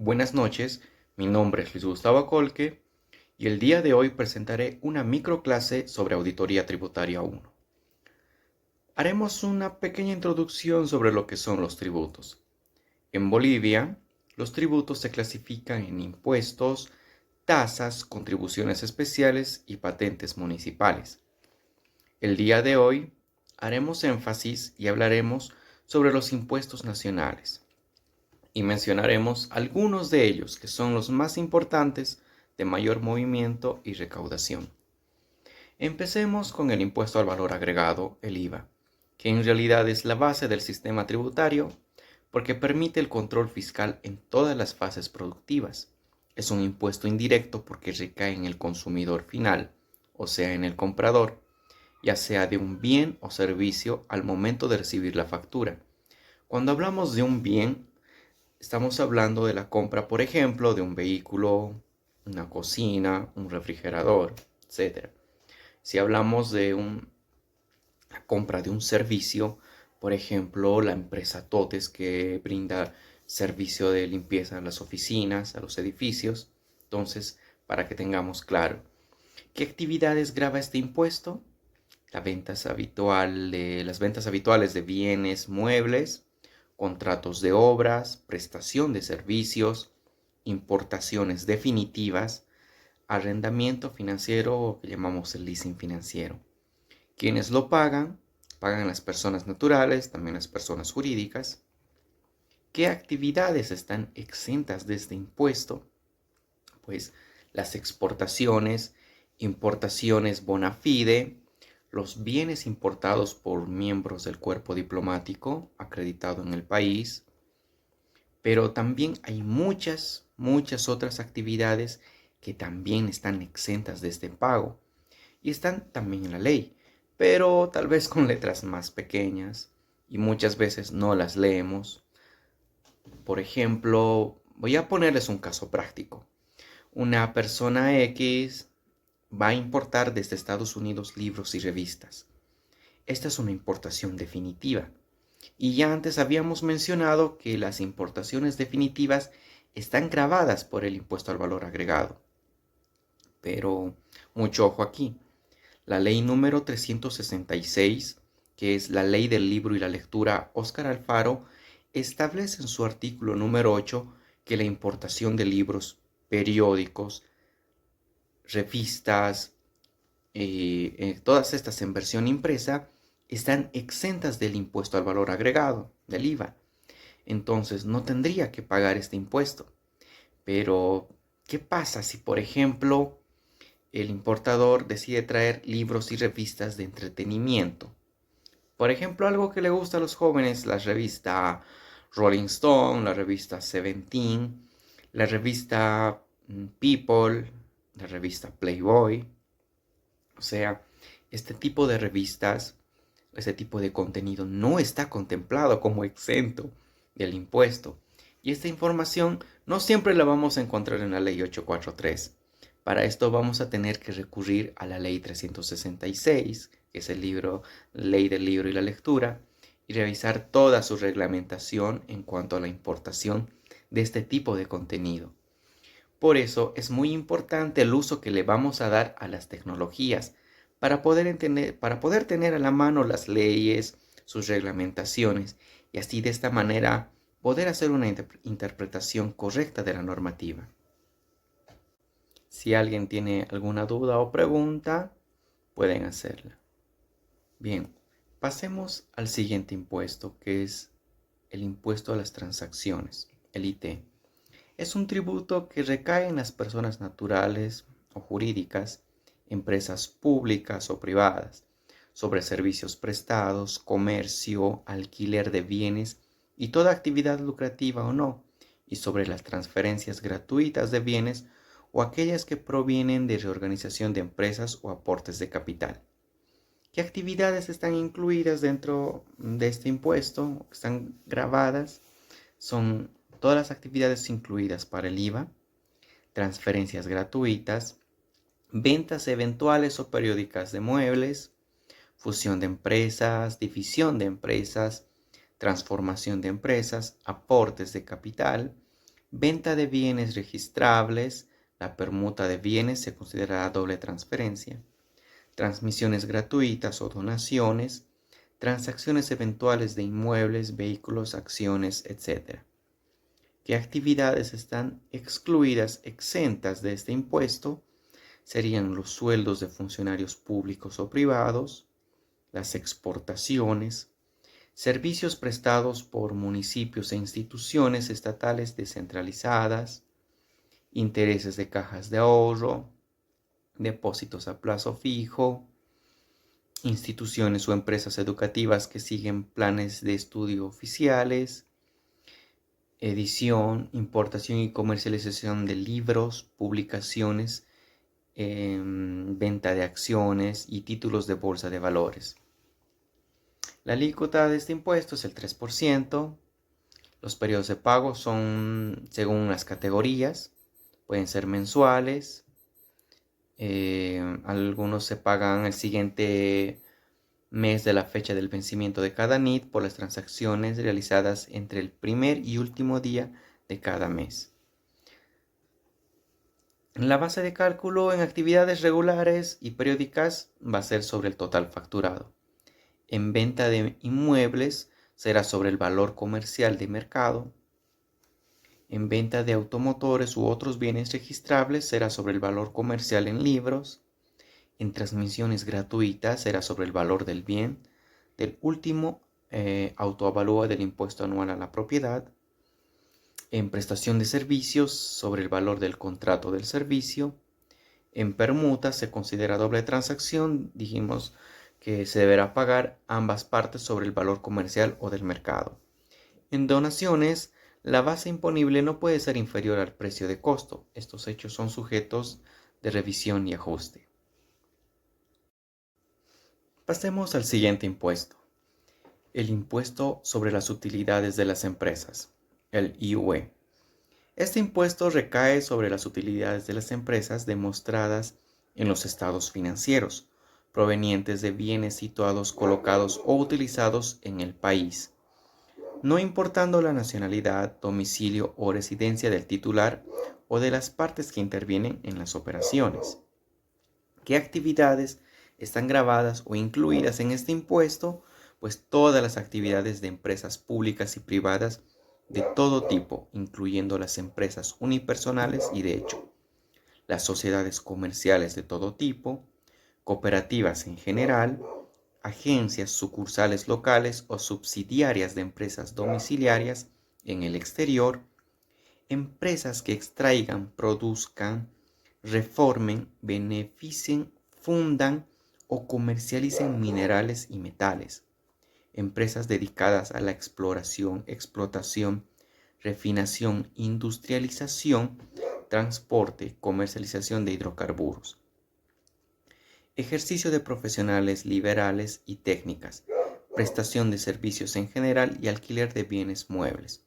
Buenas noches, mi nombre es Luis Gustavo Colque y el día de hoy presentaré una microclase sobre Auditoría Tributaria 1. Haremos una pequeña introducción sobre lo que son los tributos. En Bolivia, los tributos se clasifican en impuestos, tasas, contribuciones especiales y patentes municipales. El día de hoy haremos énfasis y hablaremos sobre los impuestos nacionales y mencionaremos algunos de ellos que son los más importantes, de mayor movimiento y recaudación. Empecemos con el impuesto al valor agregado, el IVA, que en realidad es la base del sistema tributario porque permite el control fiscal en todas las fases productivas. Es un impuesto indirecto porque recae en el consumidor final, o sea, en el comprador, ya sea de un bien o servicio al momento de recibir la factura. Cuando hablamos de un bien, estamos hablando de la compra, por ejemplo, de un vehículo, una cocina, un refrigerador, etcétera. Si hablamos de la compra de un servicio, por ejemplo, la empresa Totes que brinda servicio de limpieza a las oficinas, a los edificios. Entonces, para que tengamos claro, ¿qué actividades grava este impuesto? Las ventas habituales de bienes muebles, contratos de obras, prestación de servicios, importaciones definitivas, arrendamiento financiero que llamamos el leasing financiero. Quienes lo pagan las personas naturales, también las personas jurídicas. ¿Qué actividades están exentas de este impuesto? Pues las exportaciones, importaciones bona fide, los bienes importados por miembros del cuerpo diplomático acreditado en el país, pero también hay muchas otras actividades que también están exentas de este pago y están también en la ley, pero tal vez con letras más pequeñas y muchas veces no las leemos. Por ejemplo, voy a ponerles un caso práctico. Una persona X va a importar desde Estados Unidos libros y revistas. Esta es una importación definitiva. Y ya antes habíamos mencionado que las importaciones definitivas están gravadas por el impuesto al valor agregado. Pero mucho ojo aquí. La ley número 366, que es la ley del libro y la lectura Óscar Alfaro, establece en su artículo número 8 que la importación de libros, periódicos, revistas, todas estas en versión impresa, están exentas del impuesto al valor agregado, del IVA. Entonces no tendría que pagar este impuesto. Pero, ¿qué pasa si, por ejemplo, el importador decide traer libros y revistas de entretenimiento? Por ejemplo, algo que le gusta a los jóvenes, la revista Rolling Stone, la revista Seventeen, la revista People, la revista Playboy. O sea, este tipo de revistas, este tipo de contenido no está contemplado como exento del impuesto. Y esta información no siempre la vamos a encontrar en la ley 843. Para esto vamos a tener que recurrir a la ley 366, que es ley del libro y la lectura, y revisar toda su reglamentación en cuanto a la importación de este tipo de contenido. Por eso es muy importante el uso que le vamos a dar a las tecnologías para poder tener a la mano las leyes, sus reglamentaciones y así de esta manera poder hacer una interpretación correcta de la normativa. Si alguien tiene alguna duda o pregunta, pueden hacerla. Bien, pasemos al siguiente impuesto, que es el impuesto a las transacciones, el IT. Es un tributo que recae en las personas naturales o jurídicas, empresas públicas o privadas, sobre servicios prestados, comercio, alquiler de bienes y toda actividad lucrativa o no, y sobre las transferencias gratuitas de bienes o aquellas que provienen de reorganización de empresas o aportes de capital. ¿Qué actividades están incluidas dentro de este impuesto? Están grabadas. Son todas las actividades incluidas para el IVA, transferencias gratuitas, ventas eventuales o periódicas de muebles, fusión de empresas, división de empresas, transformación de empresas, aportes de capital, Venta de bienes registrables. La permuta de bienes se considera doble transferencia. Transmisiones gratuitas o donaciones. Transacciones eventuales de inmuebles, vehículos, acciones, etc. ¿Qué actividades están excluidas, exentas de este impuesto? Serían los sueldos de funcionarios públicos o privados, las exportaciones, servicios prestados por municipios e instituciones estatales descentralizadas, intereses de cajas de ahorro, depósitos a plazo fijo, instituciones o empresas educativas que siguen planes de estudio oficiales, edición, importación y comercialización de libros, publicaciones, venta de acciones y títulos de bolsa de valores. La alícuota de este impuesto es el 3%. Los periodos de pago son según las categorías. Pueden ser mensuales. Algunos se pagan el siguiente mes de la fecha del vencimiento de cada NIT por las transacciones realizadas entre el primer y último día de cada mes. La base de cálculo en actividades regulares y periódicas va a ser sobre el total facturado. En venta de inmuebles será sobre el valor comercial de mercado. En venta de automotores u otros bienes registrables será sobre el valor comercial en libros. En transmisiones gratuitas será sobre el valor del bien. Del último autoavalúa del impuesto anual a la propiedad. En prestación de servicios sobre el valor del contrato del servicio. En permuta se considera doble transacción. Dijimos que se deberá pagar ambas partes sobre el valor comercial o del mercado. En donaciones, la base imponible no puede ser inferior al precio de costo. Estos hechos son sujetos de revisión y ajuste. Pasemos al siguiente impuesto. El impuesto sobre las utilidades de las empresas, el IUE. Este impuesto recae sobre las utilidades de las empresas demostradas en los estados financieros, provenientes de bienes situados, colocados o utilizados en el país, no importando la nacionalidad, domicilio o residencia del titular o de las partes que intervienen en las operaciones. ¿Qué actividades están grabadas o incluidas en este impuesto? Pues todas las actividades de empresas públicas y privadas de todo tipo, incluyendo las empresas unipersonales y de hecho, las sociedades comerciales de todo tipo, cooperativas en general, agencias, sucursales locales o subsidiarias de empresas domiciliarias en el exterior, empresas que extraigan, produzcan, reformen, beneficien, fundan o comercialicen minerales y metales, empresas dedicadas a la exploración, explotación, refinación, industrialización, transporte, comercialización de hidrocarburos, ejercicio de profesionales liberales y técnicas, prestación de servicios en general y alquiler de bienes muebles,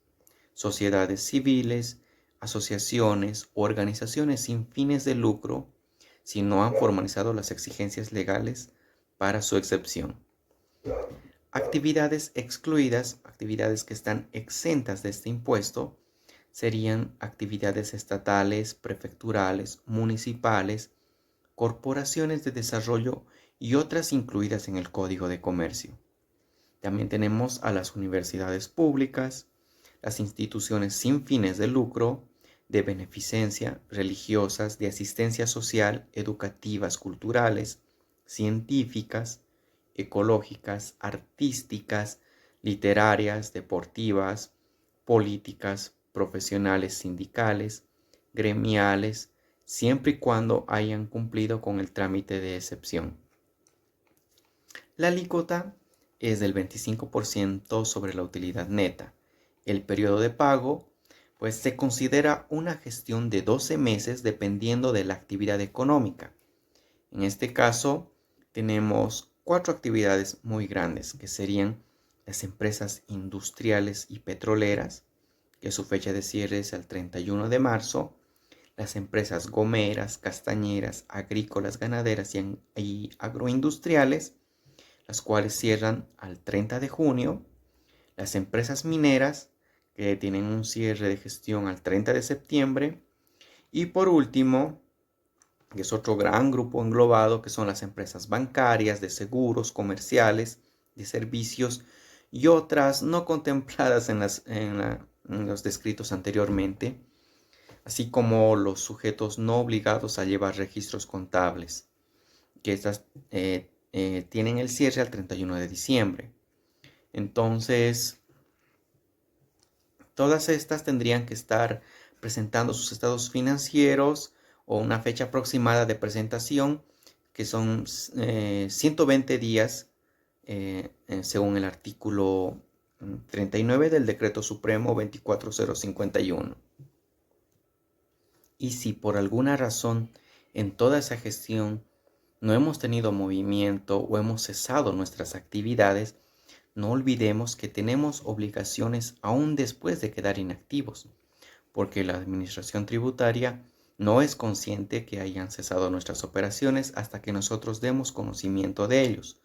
sociedades civiles, asociaciones o organizaciones sin fines de lucro si no han formalizado las exigencias legales para su excepción. Actividades excluidas, actividades que están exentas de este impuesto, serían actividades estatales, prefecturales, municipales, corporaciones de desarrollo y otras incluidas en el Código de Comercio. También tenemos a las universidades públicas, las instituciones sin fines de lucro, de beneficencia, religiosas, de asistencia social, educativas, culturales, científicas, ecológicas, artísticas, literarias, deportivas, políticas, profesionales sindicales, gremiales, siempre y cuando hayan cumplido con el trámite de excepción. La alícuota es del 25% sobre la utilidad neta. El periodo de pago, pues se considera una gestión de 12 meses dependiendo de la actividad económica. En este caso, tenemos 4 actividades muy grandes, que serían las empresas industriales y petroleras, que su fecha de cierre es el 31 de marzo, las empresas gomeras, castañeras, agrícolas, ganaderas y agroindustriales, las cuales cierran al 30 de junio, las empresas mineras, que tienen un cierre de gestión al 30 de septiembre. Y por último, que es otro gran grupo englobado, que son las empresas bancarias, de seguros, comerciales, de servicios y otras no contempladas en los descritos anteriormente, así como los sujetos no obligados a llevar registros contables, que estas tienen el cierre al 31 de diciembre. Entonces, todas estas tendrían que estar presentando sus estados financieros o una fecha aproximada de presentación, que son 120 días, según el artículo 39 del Decreto Supremo 24051. Y si por alguna razón en toda esa gestión no hemos tenido movimiento o hemos cesado nuestras actividades, no olvidemos que tenemos obligaciones aún después de quedar inactivos, porque la administración tributaria no es consciente que hayan cesado nuestras operaciones hasta que nosotros demos conocimiento de ellos,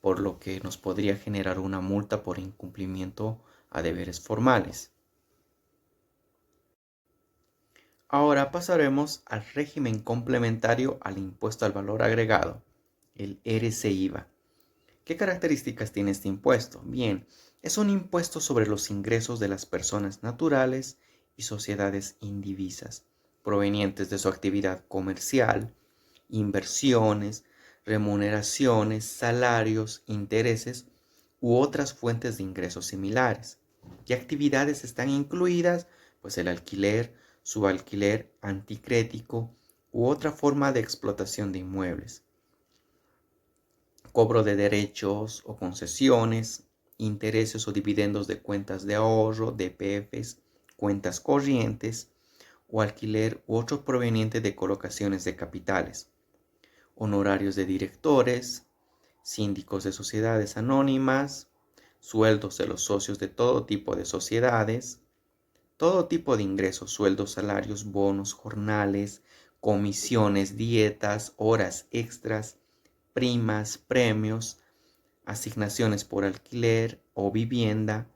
por lo que nos podría generar una multa por incumplimiento a deberes formales. Ahora pasaremos al régimen complementario al impuesto al valor agregado, el RCIVA. ¿Qué características tiene este impuesto? Bien, es un impuesto sobre los ingresos de las personas naturales y sociedades indivisas, provenientes de su actividad comercial, inversiones, remuneraciones, salarios, intereses u otras fuentes de ingresos similares. ¿Qué actividades están incluidas? Pues el alquiler, subalquiler, anticrético u otra forma de explotación de inmuebles, cobro de derechos o concesiones, intereses o dividendos de cuentas de ahorro, DPFs, cuentas corrientes o alquiler u otro proveniente de colocaciones de capitales, honorarios de directores, síndicos de sociedades anónimas, sueldos de los socios de todo tipo de sociedades, todo tipo de ingresos, sueldos, salarios, bonos, jornales, comisiones, dietas, horas extras, primas, premios, asignaciones por alquiler o vivienda,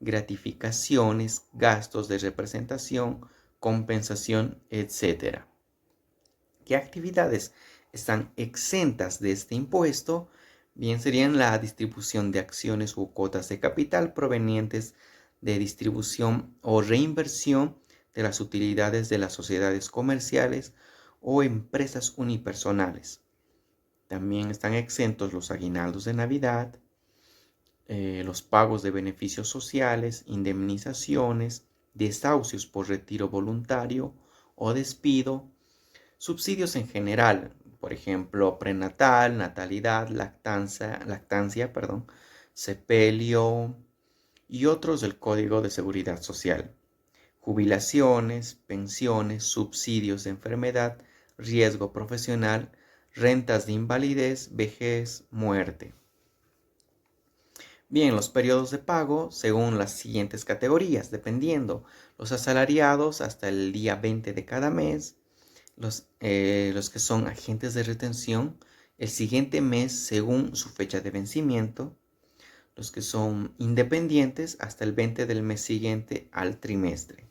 gratificaciones, gastos de representación, compensación, etc. ¿Qué actividades están exentas de este impuesto? Bien, serían la distribución de acciones u cuotas de capital provenientes de distribución o reinversión de las utilidades de las sociedades comerciales o empresas unipersonales. También están exentos los aguinaldos de Navidad, los pagos de beneficios sociales, indemnizaciones, desahucios por retiro voluntario o despido, subsidios en general, por ejemplo, prenatal, natalidad, lactancia, sepelio y otros del Código de Seguridad Social, jubilaciones, pensiones, subsidios de enfermedad, riesgo profesional, rentas de invalidez, vejez, muerte. Bien, los periodos de pago según las siguientes categorías, dependiendo. Los asalariados hasta el día 20 de cada mes, los que son agentes de retención el siguiente mes según su fecha de vencimiento, los que son independientes hasta el 20 del mes siguiente al trimestre.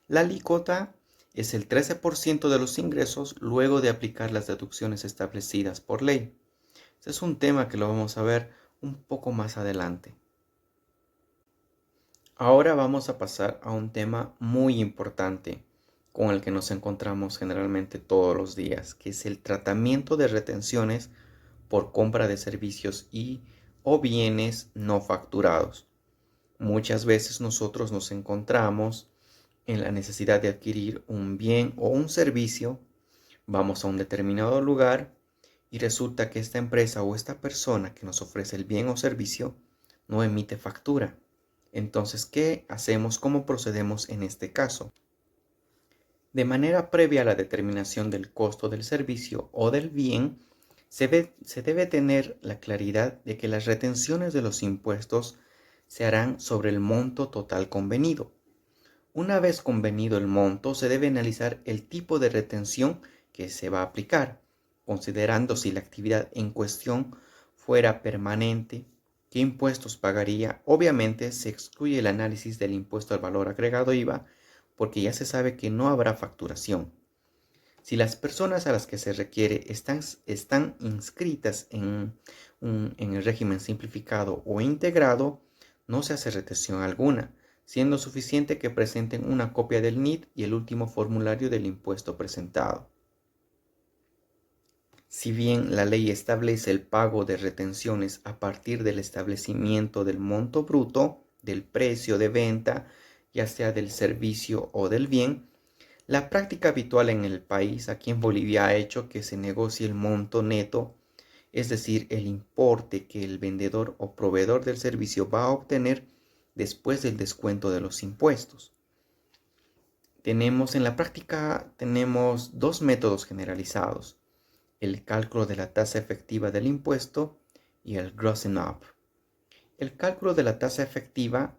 La alícuota es el 13% de los ingresos luego de aplicar las deducciones establecidas por ley. Este es un tema que lo vamos a ver un poco más adelante. Ahora vamos a pasar a un tema muy importante con el que nos encontramos generalmente todos los días, que es el tratamiento de retenciones por compra de servicios y o bienes no facturados. Muchas veces nosotros nos encontramos en la necesidad de adquirir un bien o un servicio, vamos a un determinado lugar y resulta que esta empresa o esta persona que nos ofrece el bien o servicio no emite factura. Entonces, ¿qué hacemos? ¿Cómo procedemos en este caso? De manera previa a la determinación del costo del servicio o del bien, se debe tener la claridad de que las retenciones de los impuestos se harán sobre el monto total convenido. Una vez convenido el monto, se debe analizar el tipo de retención que se va a aplicar, considerando si la actividad en cuestión fuera permanente, ¿Qué impuestos pagaría? Obviamente se excluye el análisis del impuesto al valor agregado IVA porque ya se sabe que no habrá facturación. Si las personas a las que se requiere están inscritas en el régimen simplificado o integrado, no se hace retención alguna, siendo suficiente que presenten una copia del NIT y el último formulario del impuesto presentado. Si bien la ley establece el pago de retenciones a partir del establecimiento del monto bruto, del precio de venta, ya sea del servicio o del bien, la práctica habitual en el país, aquí en Bolivia, ha hecho que se negocie el monto neto, es decir, el importe que el vendedor o proveedor del servicio va a obtener después del descuento de los impuestos. En la práctica tenemos dos métodos generalizados: el cálculo de la tasa efectiva del impuesto y el grossing up. El cálculo de la tasa efectiva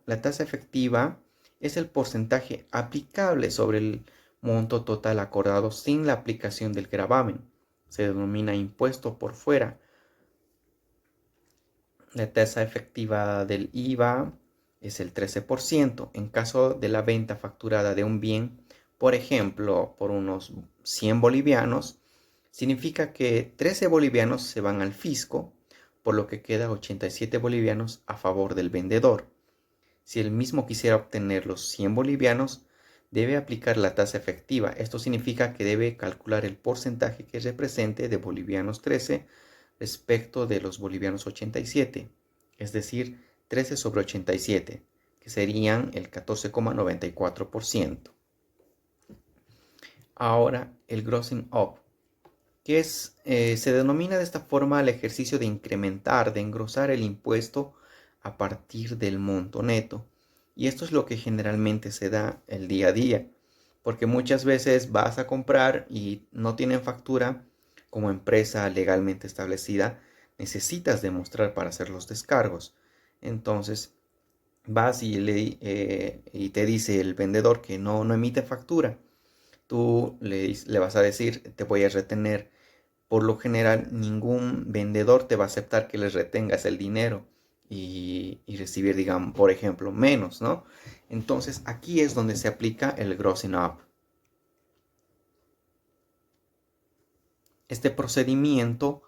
es el porcentaje aplicable sobre el monto total acordado sin la aplicación del gravamen. Se denomina impuesto por fuera. La tasa efectiva del IVA es el 13% en caso de la venta facturada de un bien, por ejemplo, por unos 100 bolivianos. Significa que 13 bolivianos se van al fisco, por lo que queda 87 bolivianos a favor del vendedor. Si el mismo quisiera obtener los 100 bolivianos, debe aplicar la tasa efectiva. Esto significa que debe calcular el porcentaje que represente de bolivianos 13 respecto de los bolivianos 87, es decir, 13 sobre 87, que serían el 14,94%. Ahora, el grossing up, se denomina de esta forma el ejercicio de incrementar, de engrosar el impuesto a partir del monto neto. Y esto es lo que generalmente se da el día a día, porque muchas veces vas a comprar y no tienen factura. Como empresa legalmente establecida, necesitas demostrar para hacer los descargos. Entonces, vas y te dice el vendedor que no emite factura. Tú le vas a decir: te voy a retener. Por lo general, ningún vendedor te va a aceptar que les retengas el dinero y recibir, digamos, por ejemplo, menos, ¿no? Entonces, aquí es donde se aplica el grossing up. Este procedimiento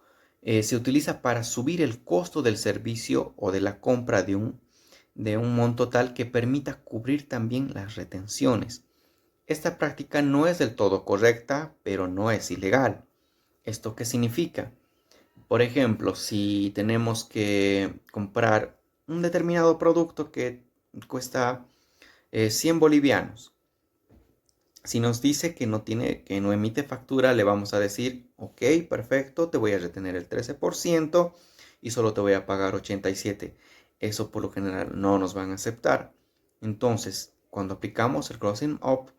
se utiliza para subir el costo del servicio o de la compra de un monto tal que permita cubrir también las retenciones. Esta práctica no es del todo correcta, pero no es ilegal. ¿Esto qué significa? Por ejemplo, si tenemos que comprar un determinado producto que cuesta 100 bolivianos. Si nos dice que no emite factura, le vamos a decir: ok, perfecto, te voy a retener el 13% y solo te voy a pagar 87. Eso por lo general no nos van a aceptar. Entonces, cuando aplicamos el grossing up,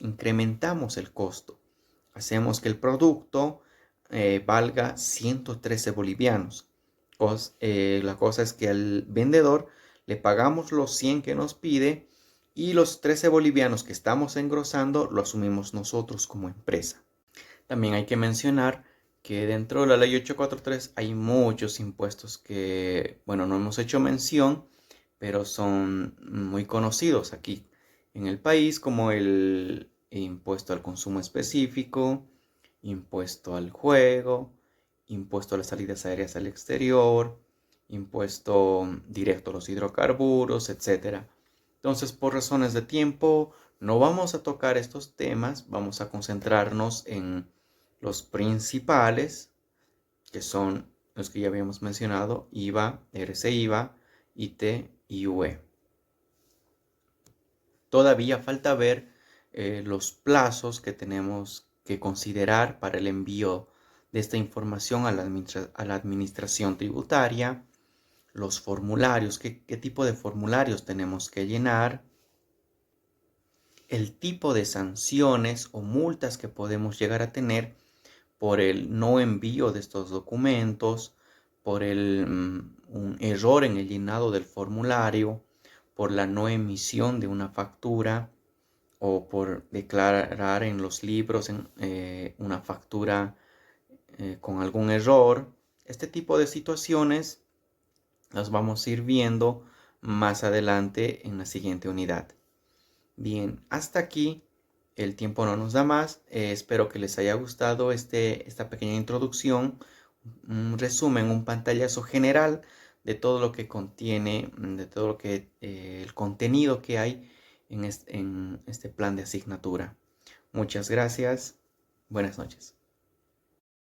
incrementamos el costo. Hacemos que el producto valga 113 bolivianos. La cosa es que al vendedor le pagamos los 100 que nos pide y los 13 bolivianos que estamos engrosando lo asumimos nosotros como empresa. También hay que mencionar que dentro de la ley 843 hay muchos impuestos que, bueno, no hemos hecho mención, pero son muy conocidos aquí en el país, como el impuesto al consumo específico, impuesto al juego, impuesto a las salidas aéreas al exterior, impuesto directo a los hidrocarburos, etc. Entonces, por razones de tiempo, no vamos a tocar estos temas, vamos a concentrarnos en los principales, que son los que ya habíamos mencionado: IVA, RCIVA, IT y UE. Todavía falta ver los plazos que tenemos que considerar para el envío de esta información a la administración tributaria, los formularios, qué tipo de formularios tenemos que llenar, el tipo de sanciones o multas que podemos llegar a tener por el no envío de estos documentos, por un error en el llenado del formulario, por la no emisión de una factura o por declarar en los libros una factura con algún error. Este tipo de situaciones Los vamos a ir viendo más adelante en la siguiente unidad. Bien, hasta aquí el tiempo no nos da más. Espero que les haya gustado esta pequeña introducción, un resumen, un pantallazo general de todo lo que contiene, de todo lo que el contenido que hay en este plan de asignatura. Muchas gracias. Buenas noches.